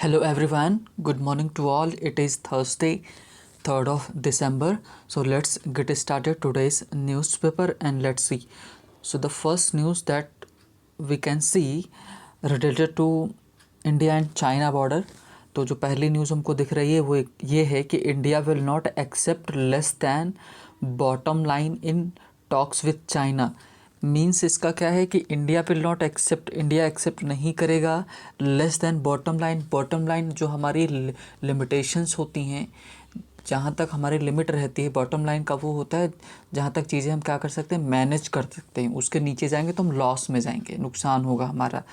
Hello everyone, good morning to all. It is Thursday, 3rd of December. So let's get started today's newspaper and let's see. So the first news that we can see related to India and China border. तो जो पहली news हमको दिख रही है वो ये है कि India will not accept less than bottom line in talks with China. Means इसका क्या है कि India will not accept, India accept नहीं करेगा less than bottom line. Bottom line जो हमारी लिमिटेशंस होती हैं, जहाँ तक हमारी लिमिट रहती है, बॉटम लाइन का वो होता है जहाँ तक चीज़ें हम क्या कर सकते हैं, मैनेज कर सकते हैं। उसके नीचे जाएंगे तो हम लॉस में जाएंगे, नुकसान होगा हमारा।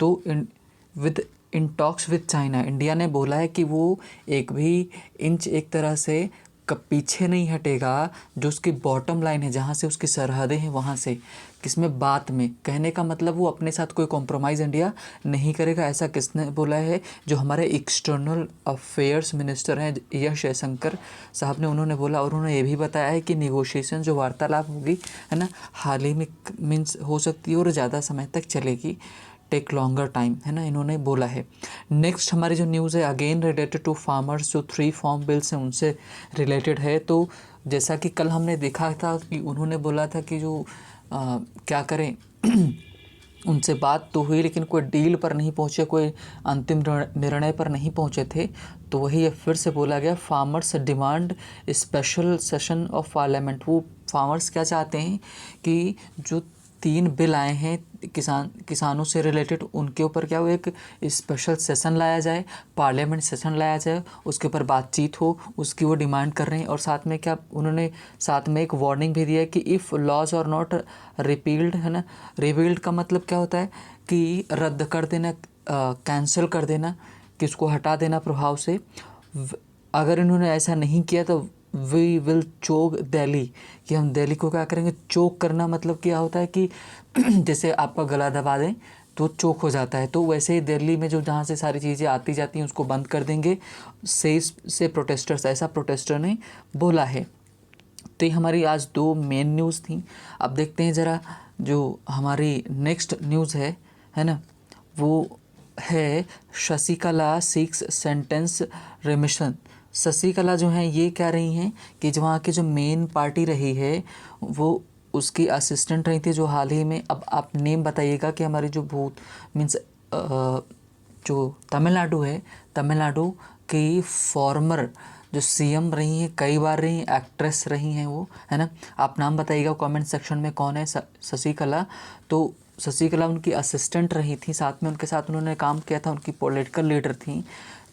तो in talks with China India ने बोला है कि वो एक भी इंच एक तरह से पीछे नहीं हटेगा जो उसकी बॉटम लाइन है, जहाँ से उसकी सरहदें हैं वहाँ से। किसमें? बात में। कहने का मतलब वो अपने साथ कोई कॉम्प्रोमाइज़ इंडिया नहीं करेगा। ऐसा किसने बोला है? जो हमारे एक्सटर्नल अफेयर्स मिनिस्टर हैं एस जयशंकर साहब ने, उन्होंने बोला। और उन्होंने ये भी बताया है कि निगोशिएशन जो वार्तालाप होगी है ना, हाल ही में मीन्स हो सकती है और ज़्यादा समय तक चलेगी, टेक लॉन्गर टाइम, है ना, इन्होंने बोला है। नेक्स्ट हमारी जो न्यूज़ है अगेन रिलेटेड टू फार्मर्स, जो 3 फार्म बिल्स हैं उनसे रिलेटेड है। तो जैसा कि कल हमने देखा था कि उन्होंने बोला था कि जो क्या करें उनसे बात तो हुई लेकिन कोई डील पर नहीं पहुँचे, कोई अंतिम निर्णय पर नहीं पहुँचे थे। तो वही फिर से बोला गया, farmers demand special session of parliament. वो फार्मर्स क्या चाहते हैं कि जो 3 बिल आए हैं किसानों से रिलेटेड, उनके ऊपर क्या हो, एक स्पेशल सेशन लाया जाए, पार्लियामेंट सेशन लाया जाए, उसके ऊपर बातचीत हो, उसकी वो डिमांड कर रहे हैं। और साथ में क्या उन्होंने साथ में एक वार्निंग भी दिया है कि if laws are not repealed, है ना, रिपील्ड का मतलब क्या होता है कि रद्द कर देना, कैंसिल कर देना, कि उसको हटा देना प्रभाव से। अगर इन्होंने ऐसा नहीं किया तो वी विल चोक दिल्ली, कि हम दिल्ली को क्या करेंगे, चोक करना। मतलब क्या होता है कि जैसे आपका गला दबा दें तो चोक हो जाता है, तो वैसे ही दिल्ली में जो जहाँ से सारी चीज़ें आती जाती हैं उसको बंद कर देंगे से प्रोटेस्टर्स, ऐसा प्रोटेस्टर ने बोला है। तो ये हमारी आज 2 मेन न्यूज़ थी। अब देखते हैं ज़रा जो हमारी नेक्स्ट न्यूज़ है ना, वो है Sasikala seeks sentence remission. Sasikala जो हैं ये कह रही हैं कि जो वहाँ की जो मेन पार्टी रही है वो उसकी असिस्टेंट रही थी, जो हाल ही में, अब आप नेम बताइएगा कि हमारी जो भूत मीन्स जो तमिलनाडु है, तमिलनाडु की फॉर्मर जो सीएम रही हैं, कई बार रही, एक्ट्रेस रही हैं वो, है ना। आप नाम बताइएगा कमेंट सेक्शन में कौन है शशिकला। तो शशिकला उनकी असिस्टेंट रही थी, साथ में उनके साथ उन्होंने काम किया था, उनकी पॉलिटिकल लीडर थी,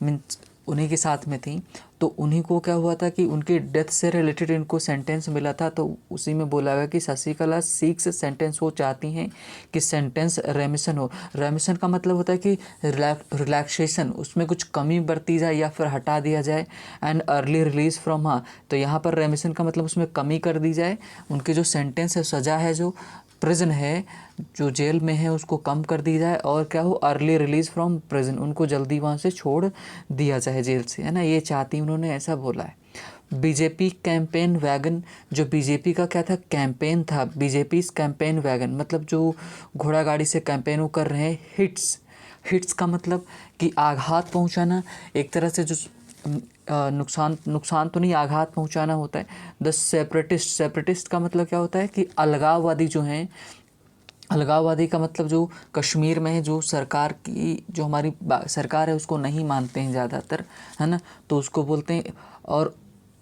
मीन्स उन्हीं के साथ में थी। तो उन्हीं को क्या हुआ था कि उनकी डेथ से रिलेटेड इनको सेंटेंस मिला था। तो उसी में बोला गया कि शशिकला सीक्स सेंटेंस, वो चाहती हैं कि सेंटेंस रेमिशन हो। रेमिशन का मतलब होता है कि रिलैक्सेशन, उसमें कुछ कमी बरती जाए या फिर हटा दिया जाए। एंड अर्ली रिलीज़ फ्रॉम, हाँ, तो यहाँ पर रेमिशन का मतलब उसमें कमी कर दी जाए, उनके जो सेंटेंस है, सज़ा है, जो प्रिजन है, जो जेल में है, उसको कम कर दी जाए। और क्या हो, अर्ली रिलीज़ फ्रॉम प्रिजन, उनको जल्दी वहाँ से छोड़ दिया जाए जेल से, है ना, ये चाहती उन्होंने, ऐसा बोला है। बीजेपी कैंपेन वैगन, जो बीजेपी का क्या था, कैंपेन था, बीजेपी कैंपेन वैगन, मतलब जो घोड़ा गाड़ी से कैंपेन वो कर रहे हैं। हिट्स का मतलब कि आघात पहुंचाना, एक तरह से जो नुकसान तो नहीं, आघात पहुंचाना होता है। द सेपरेटिस्ट का मतलब क्या होता है कि अलगाववादी जो हैं, अलगाववादी का मतलब जो कश्मीर में है, जो सरकार की, जो हमारी सरकार है उसको नहीं मानते हैं ज़्यादातर, है ना, तो उसको बोलते हैं। और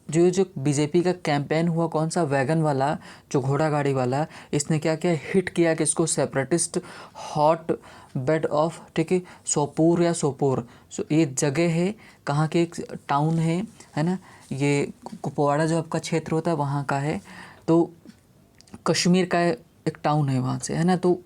जो बीजेपी का कैंपेन हुआ, कौन सा, वैगन वाला, जो घोड़ा गाड़ी वाला, इसने क्या किया, हिट किया कि इसको सेपरेटिस्ट हॉट बेड ऑफ, ठीक है, सोपोर या सोपोर, ये जगह है, कहाँ के एक टाउन है ना, ये कुपवाड़ा जो आपका क्षेत्र होता है वहाँ का है। तो कश्मीर का एक टाउन है वहाँ से, है ना। तो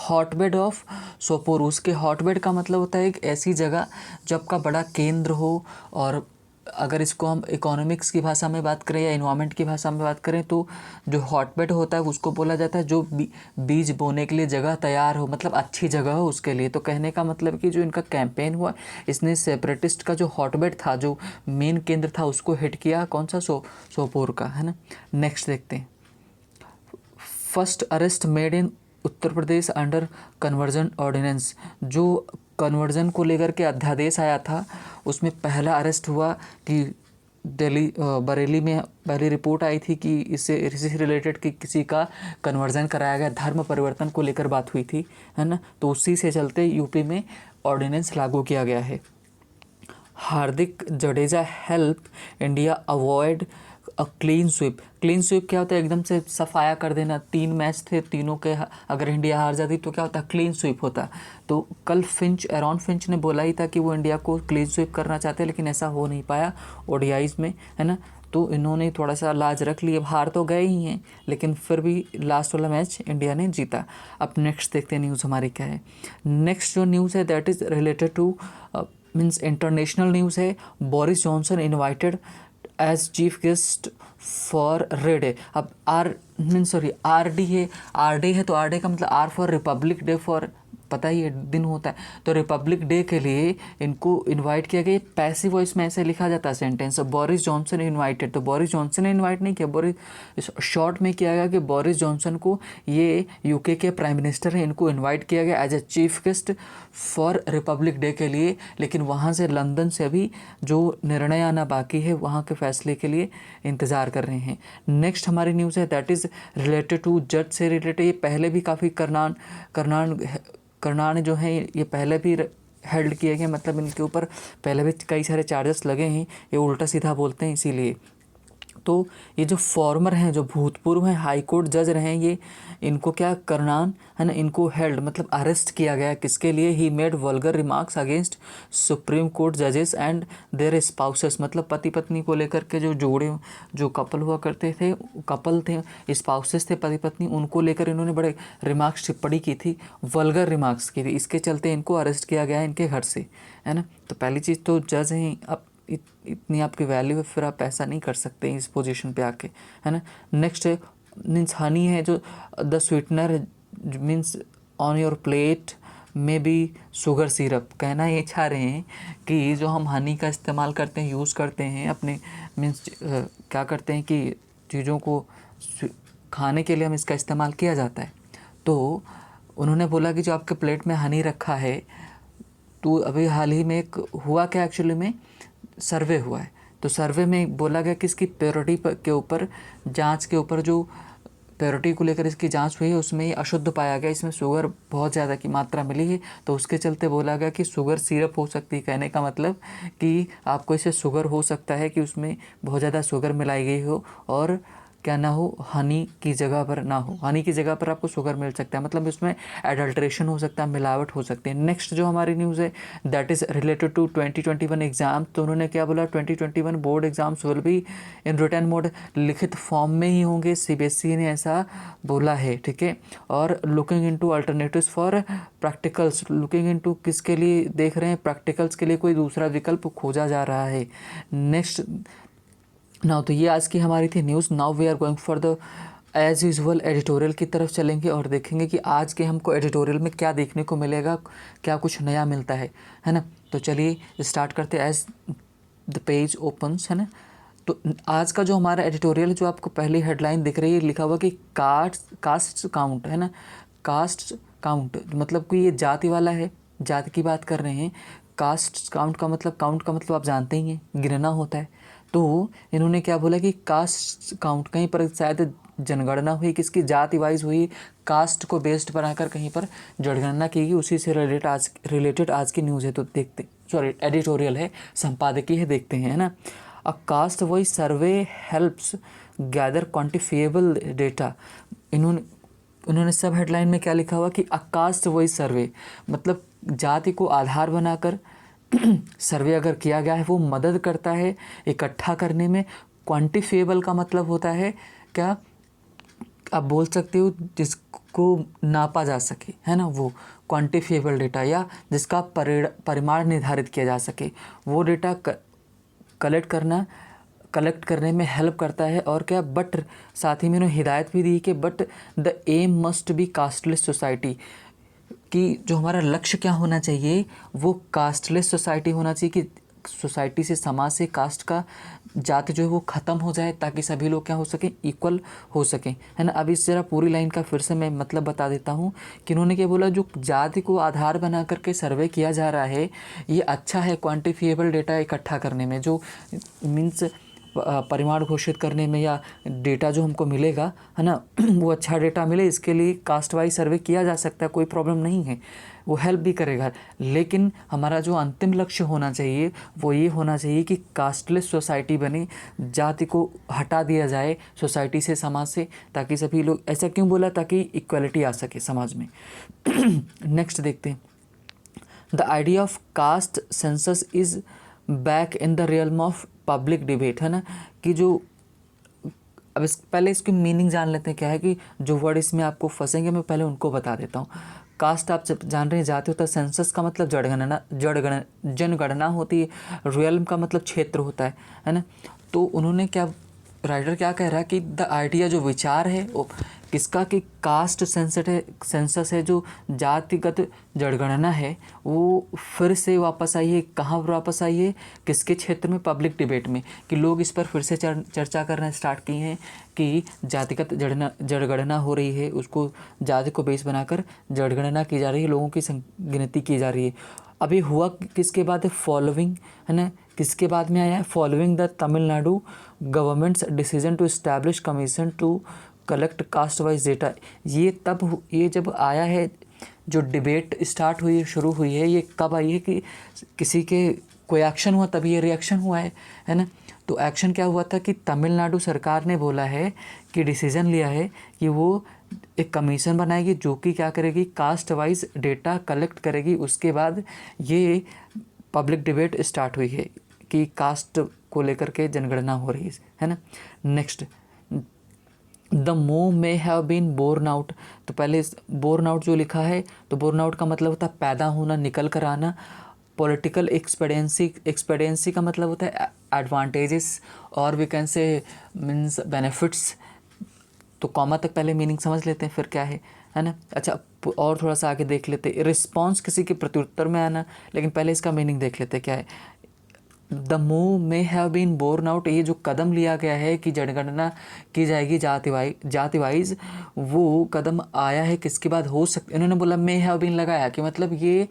हॉटबेड ऑफ सोपोर, उसके हॉटबेड का मतलब होता है एक ऐसी जगह जो आपका बड़ा केंद्र हो। और अगर इसको हम इकोनॉमिक्स की भाषा में बात करें या इन्वायरमेंट की भाषा में बात करें तो जो हॉटबेड होता है उसको बोला जाता है जो बीज बोने के लिए जगह तैयार हो, मतलब अच्छी जगह हो उसके लिए। तो कहने का मतलब कि जो इनका कैंपेन हुआ, इसने सेपरेटिस्ट का जो हॉटबेड था, जो मेन केंद्र था, उसको हिट किया, कौन सा, सोपोर का, है ना। नेक्स्ट देखते हैं। First arrest made in Uttar Pradesh under conversion ordinance, जो कन्वर्जन को लेकर के अध्यादेश आया था, उसमें पहला अरेस्ट हुआ कि दिल्ली बरेली में पहली रिपोर्ट आई थी कि इससे रिलेटेड कि किसी का कन्वर्जन कराया गया, धर्म परिवर्तन को लेकर बात हुई थी, है ना। तो उसी से चलते यूपी में ऑर्डिनेंस लागू किया गया है। Hardik Jadeja help India avoid a clean sweep. Clean sweep क्या होता है? एकदम से सफाया कर देना। 3 मैच थे, तीनों के अगर इंडिया हार जाती तो क्या होता? क्लीन स्वीप होता। तो कल एरॉन फिंच ने बोला ही था कि वो इंडिया को क्लीन स्वीप करना चाहते हैं, लेकिन ऐसा हो नहीं पाया ओडीआईज में, है ना। तो इन्होंने थोड़ा सा लाज रख ली। अब हार तो गए ही हैं, लेकिन फिर भी लास्ट वाला मैच इंडिया ने जीता। अब नेक्स्ट देखते हैं न्यूज़ हमारी क्या है। नेक्स्ट जो न्यूज़ है that is related to means international news है। Boris Johnson invited as chief guest for R day. अब आर डी है, तो आर डे का मतलब R for Republic day, for पता ही है दिन होता है, तो रिपब्लिक डे के लिए इनको इनवाइट किया गया। पैसिव वॉइस में ऐसे लिखा जाता है सेंटेंस, बोरिस जॉनसन इनवाइटेड। तो बोरिस जॉनसन ने इनवाइट नहीं किया, शॉर्ट में किया गया कि बोरिस जॉनसन को, ये यूके के प्राइम मिनिस्टर हैं, इनको इनवाइट किया गया as a chief guest for Republic Day के लिए। लेकिन वहाँ से लंदन से अभी जो निर्णय आना बाकी है, वहाँ के फैसले के लिए इंतज़ार कर रहे हैं। नेक्स्ट हमारी न्यूज़ है दैट इज़ रिलेटेड टू जज से रिलेटेड। ये पहले भी काफ़ी करनान जो हैं ये पहले भी हेल्ड किए गए, मतलब इनके ऊपर पहले भी कई सारे चार्जेस लगे हैं, ये उल्टा सीधा बोलते हैं इसीलिए। तो ये जो फॉर्मर हैं, जो भूतपूर्व हैं हाई कोर्ट जज रहे हैं, ये इनको क्या करनान है ना, इनको हेल्ड मतलब अरेस्ट किया गया। किसके लिए? He made vulgar remarks against supreme court जजेस एंड देयर स्पाउसेस। मतलब पति पत्नी को लेकर के जो कपल हुआ करते थे, कपल थे, स्पाउसेस थे पति पत्नी, उनको लेकर इन्होंने बड़े रिमार्क्स टिप्पणी की थी, वल्गर रिमार्क्स की थी। इसके चलते इनको अरेस्ट किया गया है इनके घर से, है ना। तो पहली चीज़ तो जज हैं, अब इतनी आपकी वैल्यू है, फिर आप ऐसा नहीं कर सकते इस पोजीशन पे आके, है ना। नेक्स्ट है मीन्स हनी है, जो the sweetener means on your plate में भी शुगर सिरप। कहना ये चाह रहे हैं कि जो हम हनी का इस्तेमाल करते हैं, यूज़ करते हैं अपने मीन्स क्या करते हैं कि चीज़ों को खाने के लिए हम इसका इस्तेमाल किया जाता है। तो उन्होंने बोला कि जो आपके प्लेट में हनी रखा है, तो अभी हाल ही में एक हुआ क्या, एक्चुअली में सर्वे हुआ है। तो सर्वे में बोला गया कि इसकी प्योरिटी के ऊपर, जांच के ऊपर, जो प्योरिटी को लेकर इसकी जांच हुई है, उसमें ये अशुद्ध पाया गया, इसमें शुगर बहुत ज़्यादा की मात्रा मिली है। तो उसके चलते बोला गया कि शुगर सिरप हो सकती है। कहने का मतलब कि आपको इससे शुगर हो सकता है कि उसमें बहुत ज़्यादा शुगर मिलाई गई हो, और क्या ना हो, हनी की जगह पर ना हो, हनी की जगह पर आपको शुगर मिल सकता है, मतलब इसमें एडल्ट्रेशन हो सकता है, मिलावट हो सकती है। नेक्स्ट जो हमारी न्यूज़ है that is related to 2021 exam. तो उन्होंने क्या बोला, 2021 board exams will be in written mode, लिखित फॉर्म में ही होंगे, सीबीएसई ने ऐसा बोला है, ठीक है। और looking into alternatives for practicals, looking into किसके लिए देख रहे हैं, प्रैक्टिकल्स के लिए कोई दूसरा विकल्प खोजा जा रहा है। नेक्स्ट नाउ, तो ये आज की हमारी थी news. Now we are going for the as usual editorial की तरफ चलेंगे और देखेंगे कि आज के हमको एडिटोरियल में क्या देखने को मिलेगा, क्या कुछ नया मिलता है ना। तो चलिए स्टार्ट करते हैं। एज द पेज ओपन्स, है ना। तो आज का जो हमारा एडिटोरियल, जो आपको पहली हेडलाइन दिख रही है, लिखा हुआ कि कास्ट काउंट, है ना। कास्ट काउंट मतलब कि ये जाति वाला है, जाति की बात कर रहे हैं। कास्ट काउंट का मतलब आप जानते ही हैं, गिनना होता है। तो इन्होंने क्या बोला कि कास्ट काउंट, कहीं पर शायद जनगणना हुई, किसकी जाति वाइज हुई, कास्ट को बेस्ड बनाकर कहीं पर जनगणना की गई, उसी से रिलेटेड आज की न्यूज़ है। तो देखते, सॉरी एडिटोरियल है, संपादकीय है, देखते हैं, है ना। अ कास्ट वाइज सर्वे हेल्प्स गैदर क्वान्टिफिएबल डेटा। उन्होंने सब हेडलाइन में क्या लिखा हुआ कि अ कास्ट वाइज सर्वे मतलब जाति को आधार बनाकर सर्वे अगर किया गया है, वो मदद करता है इकट्ठा करने में। क्वांटिफिएबल का मतलब होता है क्या, आप बोल सकते हो जिसको नापा जा सके, है ना, वो क्वांटिफिएबल डेटा, या जिसका परिमाण निर्धारित किया जा सके, वो डेटा कलेक्ट करने में हेल्प करता है। और क्या, बट साथ ही में उन्होंने हिदायत भी दी कि but the aim must be casteless society, कि जो हमारा लक्ष्य क्या होना चाहिए, वो कास्टलेस सोसाइटी होना चाहिए, कि सोसाइटी से, समाज से कास्ट का, जाति जो है वो ख़त्म हो जाए, ताकि सभी लोग क्या हो सके, इक्वल हो सकें, है ना। अब इस जरा पूरी लाइन का फिर से मैं मतलब बता देता हूँ कि इन्होंने क्या बोला, जो जाति को आधार बना करके सर्वे किया जा रहा है ये अच्छा है क्वांटिफिएबल डेटा इकट्ठा करने में, जो मीन्स परिमाण घोषित करने में, या डेटा जो हमको मिलेगा, है ना, वो अच्छा डेटा मिले, इसके लिए कास्ट वाइज सर्वे किया जा सकता है, कोई प्रॉब्लम नहीं है, वो हेल्प भी करेगा। लेकिन हमारा जो अंतिम लक्ष्य होना चाहिए वो ये होना चाहिए कि कास्टलेस सोसाइटी बने, जाति को हटा दिया जाए सोसाइटी से, समाज से, ताकि सभी लोग, ऐसा क्यों बोला, ताकि इक्वलिटी आ सके समाज में। नेक्स्ट देखते हैं, the idea of caste census is back in the realm of public debate, है ना, कि जो, अब पहले इसकी मीनिंग जान लेते हैं क्या है, कि जो वर्ड इसमें आपको फंसेंगे मैं पहले उनको बता देता हूँ। कास्ट आप जान रहे हैं जाति होता है, सेंसस का मतलब जनगणना होती है, रियल्म का मतलब क्षेत्र होता है ना। तो उन्होंने क्या, राइटर क्या कह रहा है कि द आइडिया, जो विचार है वो किसका, कि कास्ट सेंसस है, जो जातिगत जनगणना है, वो फिर से वापस आई है, कहाँ पर वापस आई है, किसके क्षेत्र में, पब्लिक डिबेट में, कि लोग इस पर फिर से चर्चा करना स्टार्ट किए हैं कि जातिगत जनगणना हो रही है, उसको जाति को बेस बनाकर जनगणना की जा रही है, लोगों की गिनती की जा रही है। अभी हुआ किसके बाद है, फॉलोइंग, है ना, किसके बाद में आया है, following the Tamil Nadu government's decision to establish commission to collect caste wise data. ये जब आया है, जो डिबेट स्टार्ट हुई, शुरू हुई है, ये कब आई है, कि किसी के कोई एक्शन हुआ तभी ये रिएक्शन हुआ है ना। तो एक्शन क्या हुआ था कि तमिलनाडु सरकार ने बोला है कि डिसीज़न लिया है कि वो एक कमीशन बनाएगी, जो कि क्या करेगी, कास्ट वाइज डेटा कलेक्ट करेगी। उसके बाद ये पब्लिक डिबेट स्टार्ट हुई है कि कास्ट को लेकर के जनगणना हो रही है ना। Next, the move may have been borne out. तो पहले बोर्न आउट जो लिखा है, तो बोर्न आउट का मतलब होता है पैदा होना, निकल कर आना। पॉलिटिकल एक्सपेडिएंसी का मतलब होता है एडवांटेजेस, और we can say means benefits. तो कॉमा तक पहले मीनिंग समझ लेते हैं, फिर क्या है ना। अच्छा, और थोड़ा सा आगे देख लेते हैं, रिस्पॉन्स किसी के प्रत्युत्तर में आना, लेकिन पहले इसका मीनिंग देख लेते हैं क्या है। The move may have been borne out, ये जो कदम लिया गया है कि जनगणना की जाएगी जाति वाइज, वो कदम आया है किसके बाद, हो सकता, इन्होंने बोला मे हैव बीन लगाया, कि मतलब ये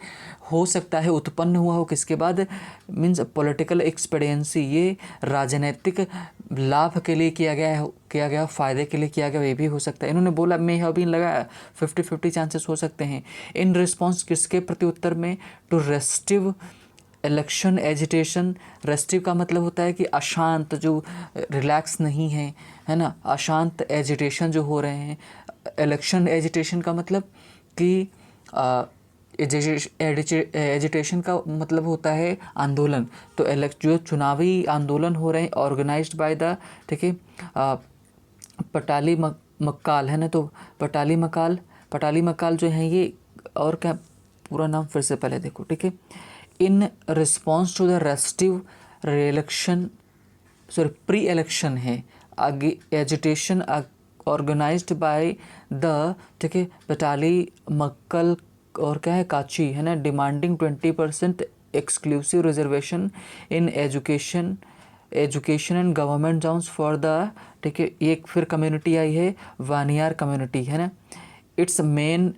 हो सकता है उत्पन्न हुआ हो किसके बाद, मीन्स पॉलिटिकल एक्सपेडिएंसी, ये राजनीतिक लाभ के लिए किया गया फ़ायदे के लिए किया गया, ये भी हो सकता है। इन्होंने बोला मे हैव बीन लगाया, 50-50 चांसेस हो सकते हैं। इन रिस्पॉन्स किसके प्रति उत्तर में, to restive election agitation. Restive का मतलब होता है कि अशांत, जो रिलैक्स नहीं है ना, अशांत एजिटेशन जो हो रहे हैं। इलेक्शन एजिटेशन का मतलब कि एजिटेशन का मतलब होता है आंदोलन। तो जो चुनावी आंदोलन हो रहे हैं ऑर्गेनाइज्ड बाय द, ठीक है, पटाली मक्काल, है ना। तो पटाली मक्काल जो है ये, और क्या पूरा नाम फिर से पहले देखो, ठीक है। In response to the restive pre election है आगे एजिटेशन ऑर्गेनाइज्ड बाय द, ठीक है, पटाली मक्कल, और क्या है, काची, है ना, demanding 20% exclusive reservation in education and government jobs for the, ठीक है। एक फिर कम्युनिटी आई है, वानियार कम्युनिटी, है ना। It's main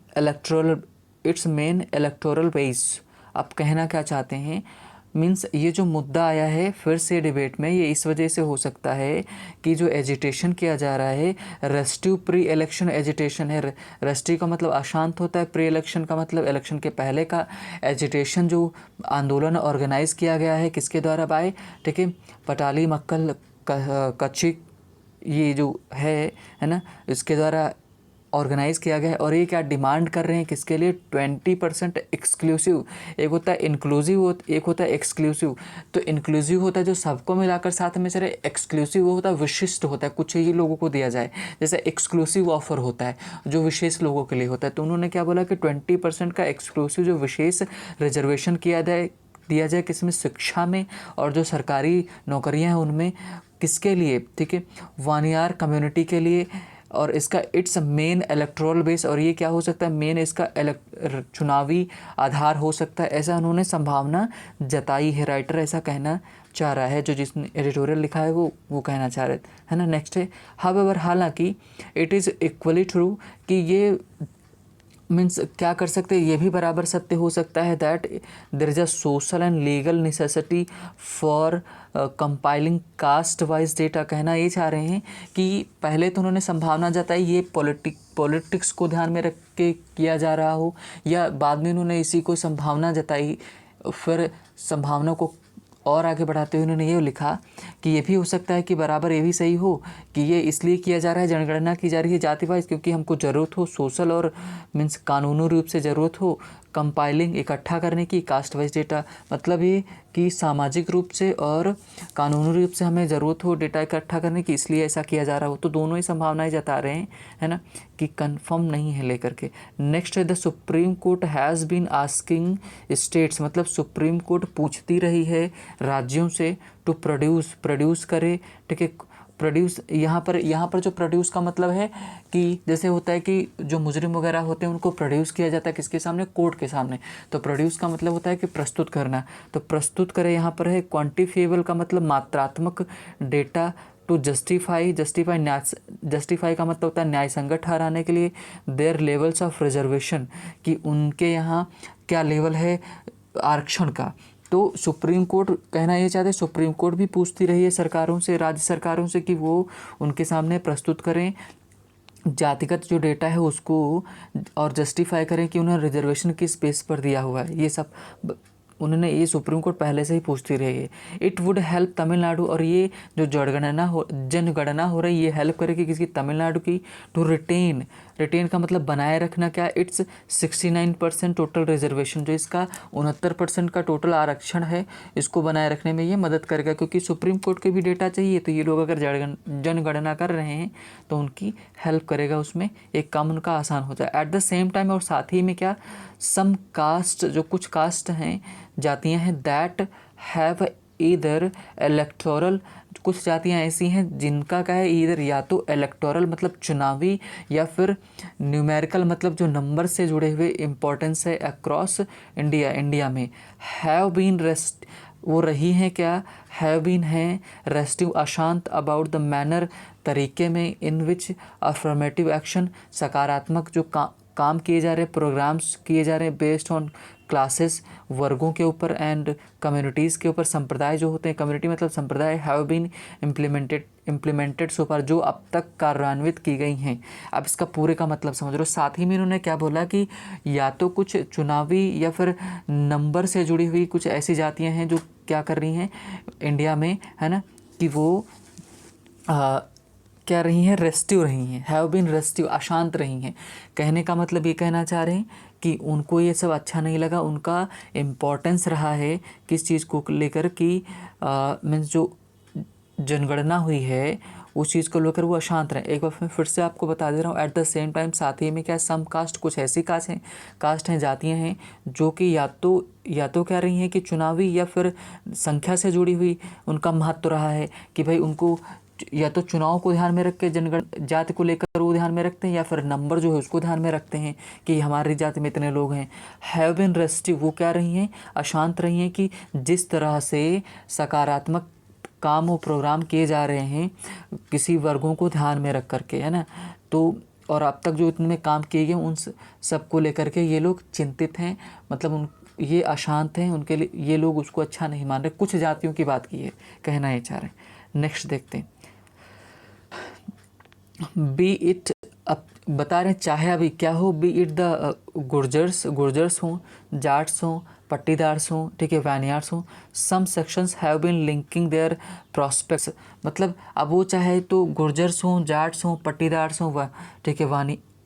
electoral base. आप कहना क्या चाहते हैं, मीन्स ये जो मुद्दा आया है फिर से डिबेट में, ये इस वजह से हो सकता है कि जो एजिटेशन किया जा रहा है, रेस्टिव प्री इलेक्शन एजिटेशन है। रेस्टिव का मतलब अशांत होता है, प्री इलेक्शन का मतलब इलेक्शन के पहले का। एजिटेशन जो आंदोलन ऑर्गेनाइज किया गया है किसके द्वारा, बाय, ठीक है, पटाली मक्कल कच्छी, ये जो है ना, इसके द्वारा ऑर्गेनाइज किया गया है। और ये क्या डिमांड कर रहे हैं किसके लिए, 20% एक्सक्लूसिव। एक होता है इंक्लूसिव, एक होता है एक्सक्लूसिव। तो इंक्लूसिव होता है जो सबको मिलाकर साथ में चले, एक्सक्लूसिव वो होता है विशिष्ट होता है, कुछ ही लोगों को दिया जाए। जैसे एक्सक्लूसिव ऑफर होता है जो विशेष लोगों के लिए होता है। तो उन्होंने क्या बोला कि 20% का एक्सक्लूसिव जो विशेष रिजर्वेशन दिया जाए किसमें, शिक्षा में, और जो सरकारी नौकरियां हैं उनमें, किसके लिए, ठीक है, वानियार कम्युनिटी के लिए, और इसका इट्स मेन इलेक्टोरल बेस, और ये क्या हो सकता है, मेन इसका चुनावी आधार हो सकता है, ऐसा उन्होंने संभावना जताई है। राइटर ऐसा कहना चाह रहा है, जो जिसने एडिटोरियल लिखा है वो कहना चाह रहे है ना। नेक्स्ट है हाउएवर, हालांकि इट इज़ इक्वली ट्रू कि ये मीन्स क्या कर सकते हैं, ये भी बराबर सत्य हो सकता है that there is a social and legal necessity for compiling caste wise data. कहना ये चाह रहे हैं कि पहले तो उन्होंने संभावना जताई ये पॉलिटिक्स को ध्यान में रख के किया जा रहा हो, या बाद में उन्होंने इसी को संभावना जताई, फिर संभावना को और आगे बढ़ाते हुए उन्होंने ये लिखा कि ये भी हो सकता है कि बराबर ये भी सही हो कि ये इसलिए किया जा रहा है, जनगणना की जा रही है जाति वाइज, क्योंकि हमको ज़रूरत हो सोशल और मीन्स कानूनी रूप से ज़रूरत हो कंपाइलिंग इकट्ठा करने की कास्ट वाइज डेटा। मतलब ये कि सामाजिक रूप से और कानूनी रूप से हमें ज़रूरत हो डेटा इकट्ठा करने की, इसलिए ऐसा किया जा रहा हो। तो दोनों ही संभावनाएं जता रहे हैं, है ना, कि कंफर्म नहीं है लेकर के। नेक्स्ट है the supreme court has been asking states, मतलब सुप्रीम कोर्ट पूछती रही है राज्यों से टू प्रोड्यूस करे, ठीक है। प्रोड्यूस यहाँ पर जो प्रोड्यूस का मतलब है कि जैसे होता है कि जो मुजरिम वगैरह होते हैं उनको प्रोड्यूस किया जाता है किसके सामने, कोर्ट के सामने। तो प्रोड्यूस का मतलब होता है कि प्रस्तुत करना, तो प्रस्तुत करे यहाँ पर है। क्वांटिफिएबल का मतलब मात्रात्मक डेटा, टू जस्टिफाई का मतलब होता है न्याय संगत ठहराने के लिए। देयर लेवल्स ऑफ रिजर्वेशन, कि उनके यहाँ क्या लेवल है आरक्षण का। तो सुप्रीम कोर्ट कहना ये चाहते हैं, सुप्रीम कोर्ट भी पूछती रही है सरकारों से, राज्य सरकारों से, कि वो उनके सामने प्रस्तुत करें जातिगत जो डेटा है उसको, और जस्टिफाई करें कि उन्हें रिजर्वेशन किस बेस पर दिया हुआ है। ये सब उन्होंने ये सुप्रीम कोर्ट पहले से ही पूछती रही है। इट वुड हेल्प तमिलनाडु, और ये जो जनगणना हो रही है ये हेल्प करेगी किसकी, तमिलनाडु की। टू रिटेन का मतलब बनाए रखना, क्या, इट्स 69% टोटल रिजर्वेशन, जो इसका 69% का टोटल आरक्षण है, इसको बनाए रखने में ये मदद करेगा। क्योंकि सुप्रीम कोर्ट के भी डेटा चाहिए, तो ये लोग अगर जनगणना कर रहे हैं तो उनकी हेल्प करेगा, उसमें एक काम उनका आसान हो जाए। एट द सेम टाइम, और साथ ही में क्या, सम कास्ट, जो कुछ कास्ट हैं, जातियां हैं, दैट हैव ईदर इलेक्टोरल, कुछ जातियां ऐसी हैं जिनका क्या है ईदर, या तो इलेक्टोरल मतलब चुनावी, या फिर न्यूमेरिकल मतलब जो नंबर से जुड़े हुए इम्पोर्टेंस है अक्रॉस इंडिया में। हैव बीन रेस्ट, वो रही हैं क्या, हैव बीन हैं रेस्टिव, अशांत, अबाउट द मैनर, तरीके में, इन विच अफर्मेटिव एक्शन, सकारात्मक जो काम किए जा रहे हैं, प्रोग्राम्स किए जा रहे हैं बेस्ड ऑन क्लासेस, वर्गों के ऊपर, एंड कम्युनिटीज़ के ऊपर, संप्रदाय जो होते हैं, कम्युनिटी मतलब संप्रदाय, हैव बीन इम्प्लीमेंटेड सो फार, जो अब तक कार्यान्वित की गई हैं। अब इसका पूरे का मतलब समझ लो। साथ ही में इन्होंने क्या बोला कि या तो कुछ चुनावी या फिर नंबर से जुड़ी हुई कुछ ऐसी जातियां हैं जो क्या कर रही हैं इंडिया में, है ना, कि वो क्या रही हैं, रेस्टिव रही हैं, हैव बीन रेस्टिव, अशांत रही हैं। कहने का मतलब ये कहना चाह रहे हैं कि उनको ये सब अच्छा नहीं लगा, उनका इम्पोर्टेंस रहा है किस चीज़ को लेकर कि मीन्स जो जनगणना हुई है उस चीज़ को लेकर वो अशांत रहे। एक बार मैं फिर से आपको बता दे रहा हूँ, एट द सेम टाइम साथ ही में क्या, सम कास्ट, कुछ ऐसी कास्ट हैं जातियाँ हैं जो कि या तो कह रही हैं कि चुनावी या फिर संख्या से जुड़ी हुई उनका महत्व रहा है, कि भाई उनको या तो चुनाव को ध्यान में रख के जाति को लेकर वो ध्यान में रखते हैं, या फिर नंबर जो है उसको ध्यान में रखते हैं कि हमारी जाति में इतने लोग हैं। हैव बीन रेस्टिव, वो क्या रही हैं, अशांत रही हैं, कि जिस तरह से सकारात्मक काम और प्रोग्राम किए जा रहे हैं किसी वर्गों को ध्यान में रख करके, है ना, तो और अब तक जो इतने काम किए गए उन सब को लेकर के ये लोग चिंतित हैं, मतलब ये अशांत हैं, उनके लिए ये लोग उसको अच्छा नहीं मान रहे। कुछ जातियों की बात की है, कहना ये चाह रहे हैं। नेक्स्ट देखते हैं, बी इट, अब बता रहे हैं चाहे अभी क्या हो, बी इट द गुर्जर्स हों, जाट्स हों, पट्टीदार्स हों, ठीक है, वानियार्स हों, some sections have been linking their prospects, मतलब अब वो चाहे तो गुर्जर्स हों, जाट्स हों, पट्टीदार्स हों, ठीक है,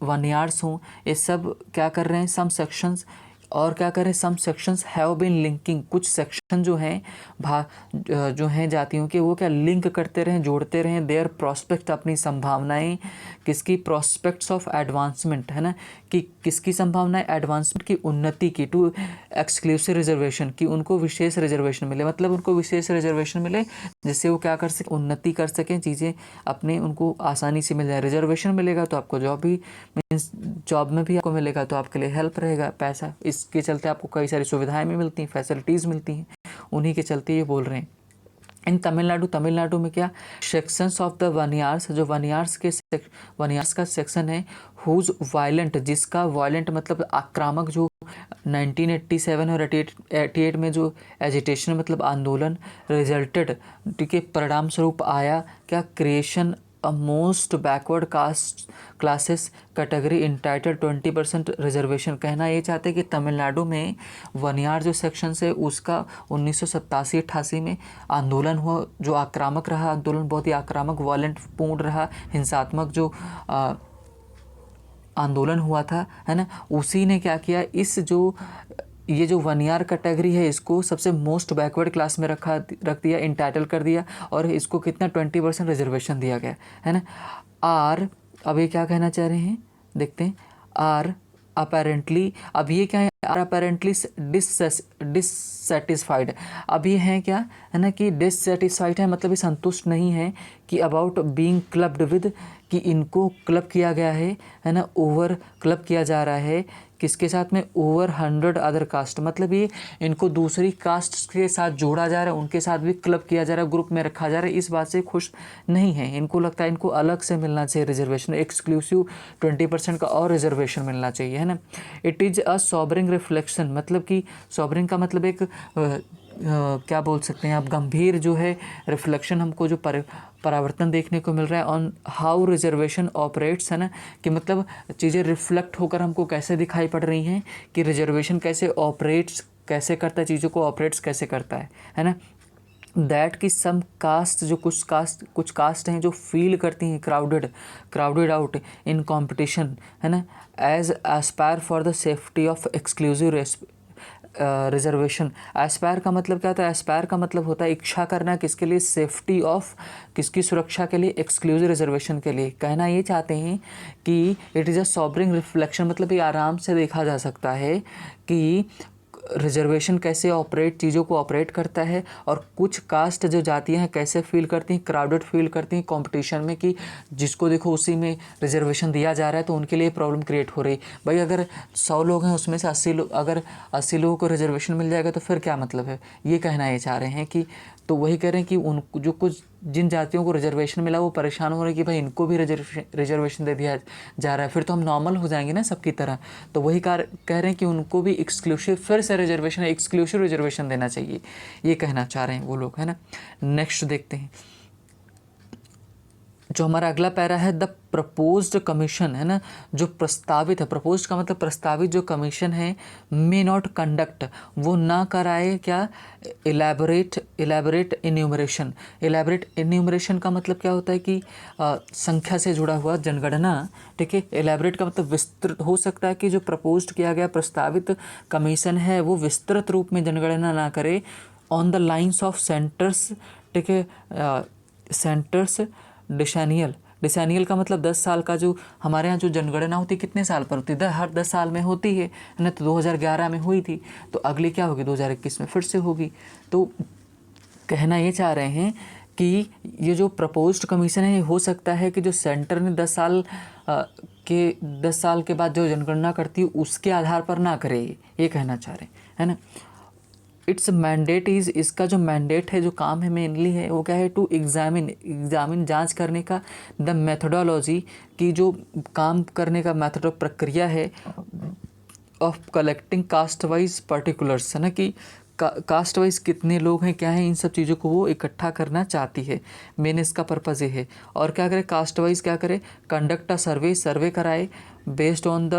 वानियार्स हों, ये सब क्या कर रहे हैं, सम सेक्शंस और क्या करें, सम सेक्शंस हैव बीन लिंकिंग, कुछ सेक्शन जो हैं जो हैं जातियों के, वो क्या लिंक करते रहें, जोड़ते रहें देयर प्रॉस्पेक्ट, अपनी संभावनाएं, किसकी, प्रॉस्पेक्ट्स ऑफ एडवांसमेंट, है ना, कि किसकी संभावनाएं, एडवांसमेंट की, उन्नति की, टू एक्सक्लूसिव रिजर्वेशन, कि उनको विशेष रिजर्वेशन मिले, मतलब उनको विशेष रिजर्वेशन मिले जिससे वो क्या कर सकें, उन्नति कर सकें, चीज़ें अपने उनको आसानी से मिल जाए। रिजर्वेशन मिलेगा तो आपको जॉब भी, मीन्स जॉब में भी आपको मिलेगा तो आपके लिए हेल्प रहेगा पैसा, इसके चलते आपको कई सारी सुविधाएं भी मिलती हैं, फैसिलिटीज़ मिलती हैं, उन्हीं के चलते ये बोल रहे हैं। इन तमिलनाडु में क्या, सेक्शंस ऑफ द वनियार्स, जो वनियार्स का सेक्शन है, हुज वायलेंट, जिसका वायलेंट मतलब आक्रामक, जो 1987 और 88 में जो एजिटेशन मतलब आंदोलन रिजल्टेड, ठीक है, परिणाम स्वरूप आया क्या, creation a most backward caste classes category entitle 20% reservation. कहना ये चाहते हैं कि तमिलनाडु में वनियार जो सेक्शन है उसका 1987-88 में आंदोलन हुआ, जो आक्रामक रहा, आंदोलन बहुत ही आक्रामक, वायलेंट पूर्ण रहा, हिंसात्मक जो आंदोलन हुआ था, है ना, उसी ने क्या किया, ये जो वनियार कैटेगरी है इसको सबसे मोस्ट बैकवर्ड क्लास में रख दिया, इंटाइटल कर दिया, और इसको कितना 20% रिजर्वेशन दिया गया, है ना। आर, अब ये क्या कहना चाह रहे हैं, देखते हैं। आर अपेरेंटली, अब ये क्या है, आर अपेरेंटली डिससेटिस्फाइड, अब ये है क्या, है ना, कि डिससेटिस्फाइड है, मतलब ये संतुष्ट नहीं है कि अबाउट बीइंग क्लब्ड विद, कि इनको क्लब किया गया है ना, ओवर क्लब किया जा रहा है, किसके साथ में, ओवर 100 अदर कास्ट, मतलब ये इनको दूसरी कास्ट के साथ जोड़ा जा रहा है, उनके साथ भी क्लब किया जा रहा है, ग्रुप में रखा जा रहा है, इस बात से खुश नहीं है, इनको लगता है इनको अलग से मिलना चाहिए रिजर्वेशन, एक्सक्लूसिव 20% का और रिजर्वेशन मिलना चाहिए, है ना। इट इज़ अ सॉबरिंग रिफ्लेक्शन, मतलब कि सॉबरिंग का मतलब एक क्या बोल सकते हैं आप, गंभीर जो है रिफ्लेक्शन, हमको जो परावर्तन देखने को मिल रहा है ऑन हाउ रिजर्वेशन ऑपरेट्स, है ना, कि मतलब चीज़ें रिफ्लेक्ट होकर हमको कैसे दिखाई पड़ रही हैं कि रिजर्वेशन कैसे ऑपरेट्स कैसे करता है, चीज़ों को ऑपरेट्स कैसे करता है ना। दैट कि सम कास्ट, जो कुछ कास्ट हैं जो फील करती हैं क्राउडेड आउट इन कंपटीशन, है ना, as aspire for the safety of exclusive reservation. Aspire का मतलब क्या होता है, एस्पायर का मतलब होता है इच्छा करना, किसके लिए, सेफ्टी ऑफ, किसकी सुरक्षा के लिए, एक्सक्लूसिव रिजर्वेशन के लिए। कहना ये चाहते हैं कि इट इज़ अ सॉबरिंग रिफ्लेक्शन, मतलब ये आराम से देखा जा सकता है कि रिजर्वेशन कैसे चीज़ों को ऑपरेट करता है, और कुछ कास्ट जो जातियां हैं कैसे फील करती हैं, क्राउडेड फील करती हैं कंपटीशन में, कि जिसको देखो उसी में रिजर्वेशन दिया जा रहा है तो उनके लिए प्रॉब्लम क्रिएट हो रही। भाई अगर 100 लोग हैं उसमें से 80 लोग, अगर 80 लोगों को रिजर्वेशन मिल जाएगा तो फिर क्या मतलब है, ये कहना ये चाह रहे हैं कि, तो वही कह रहे हैं कि उन जो कुछ जिन जातियों को रिजर्वेशन मिला वो परेशान हो रहे हैं कि भाई इनको भी रिजर्वेशन दे दिया जा रहा है, फिर तो हम नॉर्मल हो जाएंगे ना सबकी तरह। तो वही कह रहे हैं कि उनको भी एक्सक्लूसिव फिर से एक्सक्लूसिव रिजर्वेशन देना चाहिए, ये कहना चाह रहे हैं वो लोग, है ना। नेक्स्ट देखते हैं, जो हमारा अगला पैरा है, द प्रपोज्ड कमीशन, है ना, जो प्रस्तावित है, प्रपोज्ड का मतलब प्रस्तावित जो कमीशन है, मे नॉट कंडक्ट, वो ना कराए क्या, इलेबोरेट इन्यूमरेशन का मतलब क्या होता है कि संख्या से जुड़ा हुआ जनगणना, ठीक है। इलेबोरेट का मतलब विस्तृत, हो सकता है कि जो प्रपोज्ड किया गया प्रस्तावित कमीशन है वो विस्तृत रूप में जनगणना ना करे, on the lines of centres, ठीक है, सेंटर्स डिसेनियल का मतलब 10 साल का, जो हमारे यहाँ जो जनगणना होती है कितने साल पर होती है, हर 10 साल में होती है ना, तो 2011 में हुई थी, तो अगली क्या होगी 2021 में फिर से होगी। तो कहना ये चाह रहे हैं कि ये जो प्रपोज्ड कमीशन है, ये हो सकता है कि जो सेंटर ने 10 साल के बाद जो जनगणना करती है उसके आधार पर ना करे, ये कहना चाह रहे हैं, है ना। इट्स मैंडेट इज़, इसका जो मैंडेट है, जो काम है मेनली है, वो क्या है, टू एग्जामिन जांच करने का, द मेथोडोलॉजी, की जो काम करने का मेथड प्रक्रिया है, of collecting caste wise particulars, है ना, कि कास्ट वाइज कितने लोग हैं, क्या है, इन सब चीज़ों को वो इकट्ठा करना चाहती है, मेन इसका पर्पज़ ये है। और क्या करे, कास्ट वाइज क्या करे, कंडक्ट अ सर्वे कराए, based on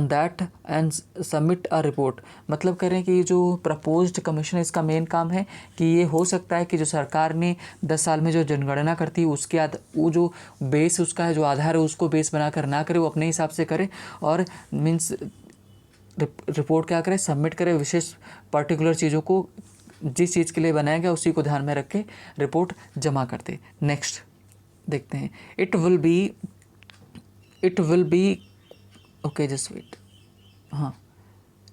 that and submit a report. मतलब करें कि ये जो प्रपोज्ड कमीशन है इसका मेन काम है कि ये हो सकता है कि जो सरकार ने 10 साल में जो जनगणना करती है उसके वो जो बेस उसका है, जो आधार है, उसको बेस बनाकर ना करे, वो अपने हिसाब से करे, और मीन्स रिपोर्ट क्या करें, सबमिट करें, विशेष पर्टिकुलर चीज़ों को, जिस चीज़ के लिए बनाया गया उसी को ध्यान में रख के रिपोर्ट जमा करते। नेक्स्ट देखते हैं, it will be okay just wait, हाँ,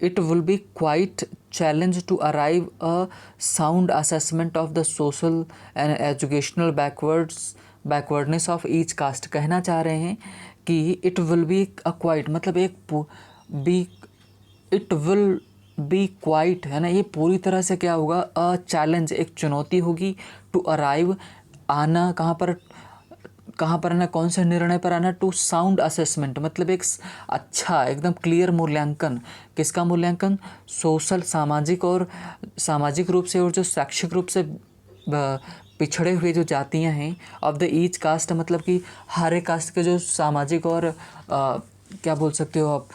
it will be quite challenge to arrive a sound assessment of the social and educational backwardness of each caste। कहना चाह रहे हैं कि it will be a quite मतलब it will be quite है ना, ये पूरी तरह से क्या होगा, a challenge एक चुनौती होगी, to arrive आना, कहाँ पर आना, कौन से निर्णय पर आना, टू साउंड असेसमेंट मतलब एक अच्छा एकदम क्लियर मूल्यांकन। किसका मूल्यांकन, सोशल सामाजिक रूप से और जो शैक्षिक रूप से पिछड़े हुए जो जातियां हैं, ऑफ द ईच कास्ट मतलब कि हर एक कास्ट के जो सामाजिक और क्या बोल सकते हो आप,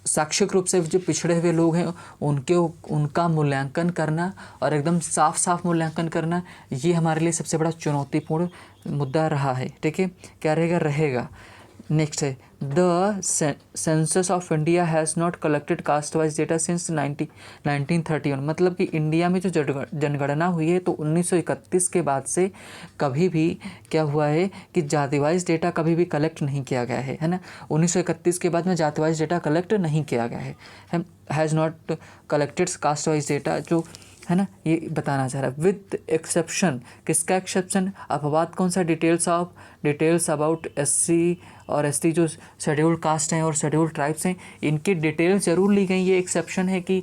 शैक्षिक रूप से जो पिछड़े हुए लोग हैं उनका मूल्यांकन करना और एकदम साफ मूल्यांकन करना, ये हमारे लिए सबसे बड़ा चुनौतीपूर्ण मुद्दा रहा है। ठीक है, क्या रहेगा। नेक्स्ट है, the census of India has not collected cast wise data since 1931 मतलब कि इंडिया में जो जनगणना हुई है तो 1931 के बाद से कभी भी क्या हुआ है कि जाति वाइज डेटा कभी भी कलेक्ट नहीं किया गया है ना। 1931 के बाद में जाति वाइज डेटा कलेक्ट नहीं किया गया है, has not collected cast wise data जो है ना, ये बताना चाह रहा है। विद एक्सेप्शन, किसका एक्सेप्शन, अपवाद कौन सा, डिटेल्स अबाउट SC और ST जो शेड्यूल्ड कास्ट हैं और शेड्यूल्ड ट्राइब्स हैं, इनकी डिटेल्स ज़रूर ली गई। ये एक्सेप्शन है कि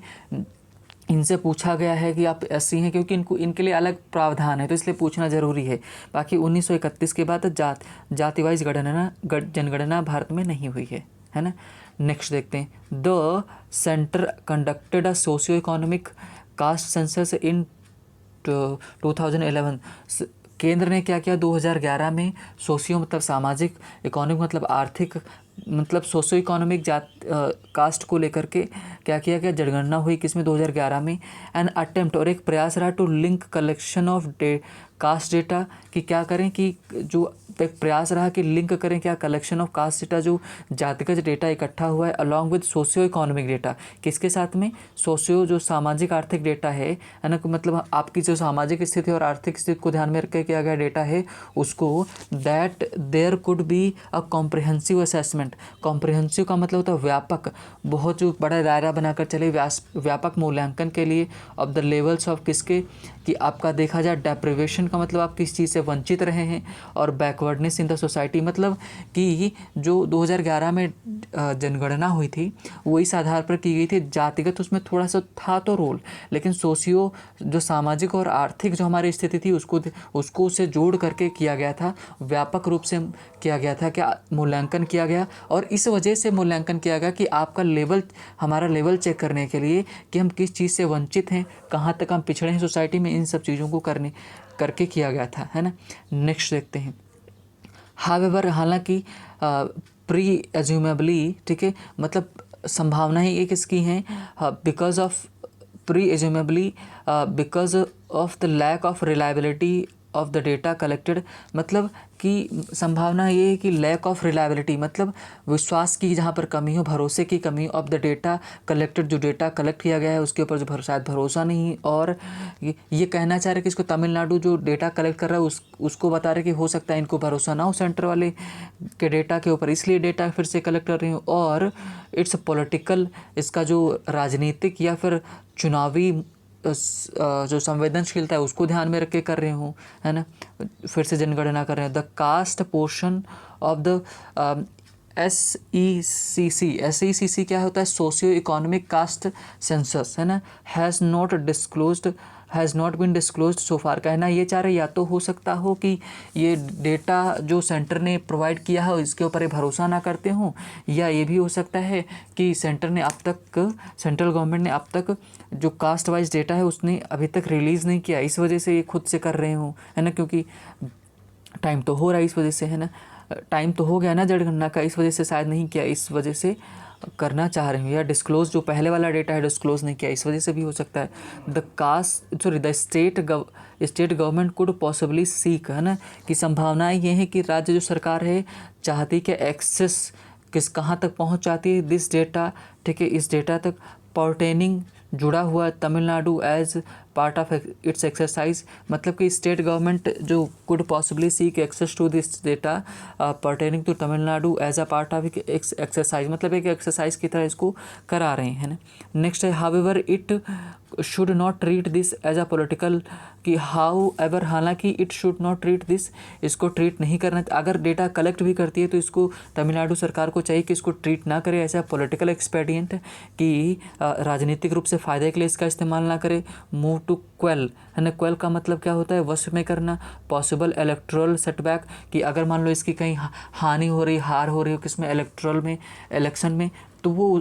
इनसे पूछा गया है कि आप SC हैं, क्योंकि इनके लिए अलग प्रावधान है तो इसलिए पूछना ज़रूरी है। बाकी 1931 के बाद जाति वाइज जनगणना भारत में नहीं हुई है ना। नेक्स्ट देखते हैं, the centre conducted a socio economic caste census इन 2011। केंद्र ने क्या किया 2011 में, सोशियो मतलब सामाजिक, इकोनॉमिक मतलब आर्थिक, मतलब सोशियो इकोनॉमिक कास्ट को लेकर के क्या किया गया, जनगणना हुई किसमें 2011 में। एन अटेम्प्ट और एक प्रयास रहा to link collection of caste data, कि क्या करें कि जो एक प्रयास रहा कि लिंक करें क्या, कलेक्शन ऑफ कास्ट डेटा जो जातिगत डेटा इकट्ठा हुआ है along with socio economic data, किसके साथ में, सोशियो जो सामाजिक आर्थिक डेटा है ना, मतलब आपकी जो सामाजिक स्थिति और आर्थिक स्थिति को ध्यान में रख के किया गया डेटा है उसको, that there could be a comprehensive assessment. Comprehensive का मतलब होता है व्यापक, बहुत जो बड़ा दायरा बनाकर चले, व्यापक मूल्यांकन के लिए ऑफ द लेवल्स ऑफ किसके, कि आपका देखा जाए डेप्रिवेशन का मतलब आप किस चीज़ से वंचित रहे हैं, और बैकवर्डनेस इन द सोसाइटी मतलब कि जो 2011 में जनगणना हुई थी वो इस आधार पर की गई थी, जातिगत उसमें थोड़ा सा था तो रोल, लेकिन सोशियो जो सामाजिक और आर्थिक जो हमारी स्थिति थी उसको उससे जोड़ करके किया गया था, व्यापक रूप से किया गया था, क्या मूल्यांकन किया गया। और इस वजह से मूल्यांकन किया गया कि आपका लेवल, हमारा लेवल चेक करने के लिए कि हम किस चीज़ से वंचित हैं, कहाँ तक हम पिछड़े हैं सोसाइटी में, इन सब चीज़ों को करके किया गया था, है ना। नेक्स्ट देखते हैं, हावेवर हालांकि प्री एज्यूमेबली, ठीक है, मतलब संभावनाएं एक इसकी हैं, because of presumably because of the lack of reliability of the data collected, मतलब कि संभावना ये है कि लैक ऑफ रिलायबिलिटी मतलब विश्वास की जहाँ पर कमी हो, भरोसे की कमी ऑफ द डेटा कलेक्टेड, जो डेटा कलेक्ट किया गया है उसके ऊपर जो शायद भरोसा नहीं। और ये कहना चाह रहे कि इसको तमिलनाडु जो डेटा कलेक्ट कर रहा है उसको बता रहे कि हो सकता है इनको भरोसा ना हो सेंटर वाले के डेटा के ऊपर, इसलिए डेटा फिर से कलेक्ट कर रहे हो। और इट्स पॉलिटिकल, इसका जो राजनीतिक या फिर चुनावी जो संवेदनशीलता है उसको ध्यान में रख के कर रहे हूँ, है ना, फिर से जनगणना कर रहे हैं। The caste portion of the SECC क्या होता है, सोशियो इकोनॉमिक कास्ट सेंसस, है ना, हैज़ नॉट बीन डिस्क्लोज्ड सो फार। कहना ये चाह रहे या तो हो सकता हो कि ये डेटा जो सेंटर ने प्रोवाइड किया है इसके ऊपर ये भरोसा ना करते हों, या ये भी हो सकता है कि सेंट्रल गवर्नमेंट ने अब तक जो कास्ट वाइज डेटा है उसने अभी तक रिलीज़ नहीं किया, इस वजह से ये खुद से कर रहे हों, है ना, क्योंकि टाइम तो हो रहा है इस वजह से, है ना, टाइम तो हो गया ना जनगणना का, इस वजह से शायद नहीं किया, इस वजह से करना चाह रहे हैं। या डिस्क्लोज जो पहले वाला डेटा है डिस्क्लोज नहीं किया, इस वजह से भी हो सकता है। The state government could possibly seek, है ना, कि संभावनाएं ये हैं कि राज्य जो सरकार है चाहती कि एक्सेस कहाँ तक पहुँच जाती है दिस डेटा, ठीक है, इस डेटा तक पर्टेनिंग जुड़ा हुआ Tamil Nadu as part of its exercise, मतलब कि स्टेट गवर्नमेंट जो could possibly seek access to this data pertaining to Tamil Nadu as a part of exercise, मतलब एक एक्सरसाइज की तरह इसको करा रहे हैं ना। नेक्स्ट है however it should not treat this as a political, कि हाउ एवर, हालांकि it should not treat this, इसको ट्रीट नहीं करना, अगर डेटा कलेक्ट भी करती है तो इसको तमिलनाडु सरकार को चाहिए कि इसको ट्रीट ना करे ऐसा पॉलिटिकल एक्सपेडिएंट, कि राजनीतिक रूप से फ़ायदे के लिए इसका इस्तेमाल ना करे। मूव टू क्वेल, है ना, क्वेल का मतलब क्या होता है, वश में करना। पॉसिबल इलेक्ट्रल सेटबैक, कि अगर मान लो इसकी कहीं हानि हो रही, हार हो रही हो किसमें, इलेक्ट्रल में, इलेक्शन में, तो वो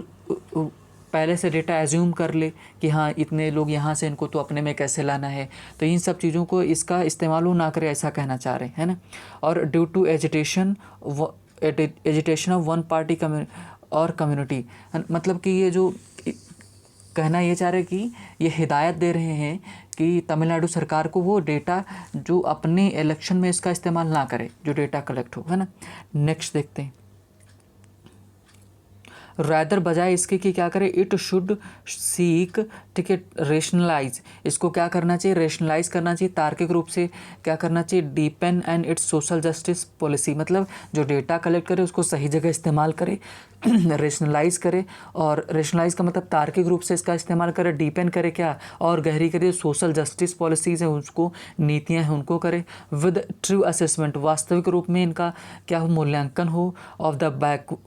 पहले से डेटा एज्यूम कर ले कि हाँ इतने लोग यहाँ से, इनको तो अपने में कैसे लाना है, तो इन सब चीज़ों को इसका इस्तेमाल ना करे ऐसा कहना चाह रहे हैं ना। और due to agitation of one party और कम्युनिटी, मतलब कि ये जो कहना ये चाह रहे कि ये हिदायत दे रहे हैं कि तमिलनाडु सरकार को वो डेटा जो अपने इलेक्शन में इसका इस्तेमाल ना करे, जो डेटा कलेक्ट हो, है ना। नेक्स्ट देखते हैं, रैदर बजाय इसके कि क्या करे, इट शुड सीक, ठीक है, रेशनलाइज, इसको क्या करना चाहिए, रेशनलाइज करना चाहिए, तार्किक रूप से क्या करना चाहिए, deepen and its social justice policy, मतलब जो डेटा कलेक्ट करे उसको सही जगह इस्तेमाल करे, रेशनलाइज करे, और रेशनलाइज का मतलब तार्किक रूप से इसका इस्तेमाल करे, डीपेन करे क्या, और गहरी करे, सोशल जस्टिस पॉलिसीज़ हैं उसको, नीतियाँ हैं उनको करे, विद ट्रू असेसमेंट, वास्तविक रूप में इनका क्या हो, मूल्यांकन हो, of the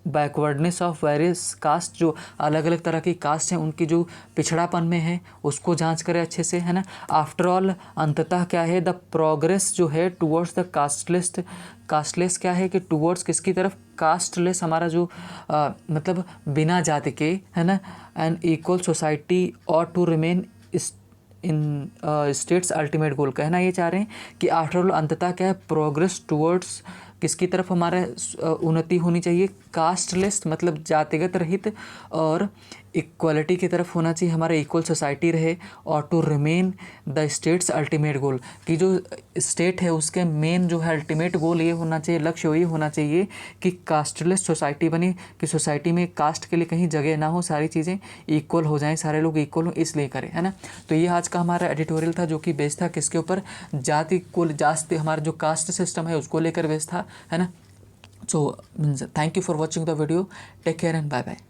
backwardness of various caste, जो अलग अलग तरह की कास्ट हैं उनकी जो पिछड़ापन में है उसको जांच करे अच्छे से, है ना। आफ्टर ऑल, अंततः क्या है, द प्रोग्रेस जो है टुवर्ड्स द कास्टलेस क्या है कि टुवर्ड्स किसकी तरफ, कास्टलेस, हमारा जो मतलब बिना जाति के, है ना, एंड इक्वल सोसाइटी और to remain in state's ultimate goal, कहना ये चाह रहे हैं कि आफ्टर ऑल अंततः क्या है, प्रोग्रेस टुवर्ड्स किसकी तरफ हमारा उन्नति होनी चाहिए, कास्टलेस मतलब जातिगत रहित, और इक्वलिटी की तरफ होना चाहिए, हमारा इक्वल सोसाइटी रहे, और to remain the state's ultimate goal, कि जो स्टेट है उसके मेन जो है अल्टीमेट गोल ये होना चाहिए, लक्ष्य ये होना चाहिए कि कास्टलेस सोसाइटी बने, कि सोसाइटी में कास्ट के लिए कहीं जगह ना हो, सारी चीज़ें इक्वल हो जाएं, सारे लोग इक्वल हो, इसलिए करें, है ना। तो ये आज का हमारा एडिटोरियल था जो कि बेस्ड था किसके ऊपर, जाति को, जाति हमारा जो कास्ट सिस्टम है उसको लेकर बेस्ड था, है ना। So thank you for watching the video, take care and bye bye.